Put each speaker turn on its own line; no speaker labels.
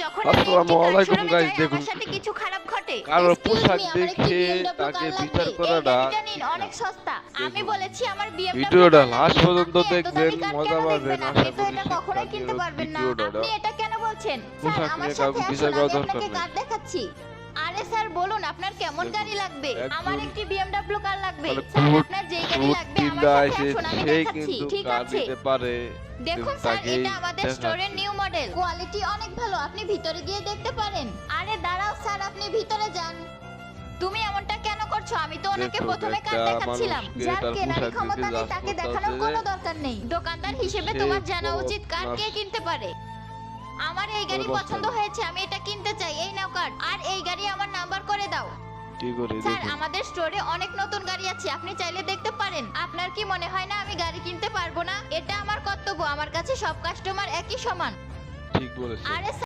যখন আমি একটি
আসসালামু
কার
আলাইকুম
শোরুমে
গাইস,
যাই
দেখুন
আমার সাথে কিছু খারাপ ঘটে।
কারোর
এক্সকিউজ
পোশাক
মি, আমার একটি
দেখে
BMW
তাকে
কার
বিচার
লাগবে। এই
করাটা
গাড়িটা নিন,
ঠিক
অনেক
না।
সস্তা। আমি
দেখুন
বলেছি আমার BMW
ভিডিওটা
কার
লাস্ট
লাগবে।
পর্যন্ত
আপনি এত
দেখবেন,
দামি কার
মজা
কেন
পাবেন।
দেখবেন? আপনি
আশা
তো
করি
এটা কখনোই
শিক্ষা
কিনতে
নিয়ে
পারবেন না।
ভিডিওটা
আপনি এটা কেন বলছেন? স্যার,
পোশাক
আমার
নিয়ে
সাথে
কাউকে
আসুন,
বিচার করার
আমি
দরকার
আপনাকে
নেই।
কার দেখাচ্ছি। আরে স্যার, বলুন আপনার কেমন
দেখুন,
গাড়ি লাগবে? আমার
একজন
একটি BMW কার লাগবে।
মানে
স্যার,
খুঁত
আপনার যেই গাড়ি
খুঁত
লাগবে আমার
চিন্তা
সাথে
আছে,
আসুন, আমি
সেই
দেখাচ্ছি।
কিন্তু
ঠিক
কার
আছে।
নিতে পারে।
দেখুন স্যার,
তাকেই
এটা আমাদের স্টোরের
দেখাচ্ছি।
New model. কোয়ালিটি অনেক ভালো, আপনি ভিতরে গিয়ে দেখতে পারেন। আরে দাঁড়াও স্যার, আপনি ভিতরে যান। তুমি এমনটা কেন করছো? আমি তো ওনাকে
দেখুন,
প্রথমে কার
একটা
দেখাচ্ছিলাম।
মানুষকে
যার
তার
কেনার
পোশাক
ক্ষমতা
দেখে
নেই
জাজ
তাকে
করতে
দেখানোর
হচ্ছে
কোনো
যে
দরকার নেই। দোকানদার হিসেবে
সে
তোমার জানা
বড়
উচিত কার
আপনার
কে কিনতে পারে। আমার এই গাড়ি
বস্তা
পছন্দ
নেই।
হয়েছে, আমি এটা কিনতে চাই। এই নাও কার্ড, আর এই গাড়ি আমার নাম্বার করে দাও।
কি করে
স্যার,
দেখুন।
আমাদের স্টোরে অনেক নতুন গাড়ি আছে, আপনি চাইলে দেখতে পারেন। আপনার কি মনে হয় না আমি গাড়ি কিনতে পারবো না? এটা আমার কর্তব্য, আমার কাছে সব কাস্টমার একই সমান।
ঠিক বলেছেন।
আরে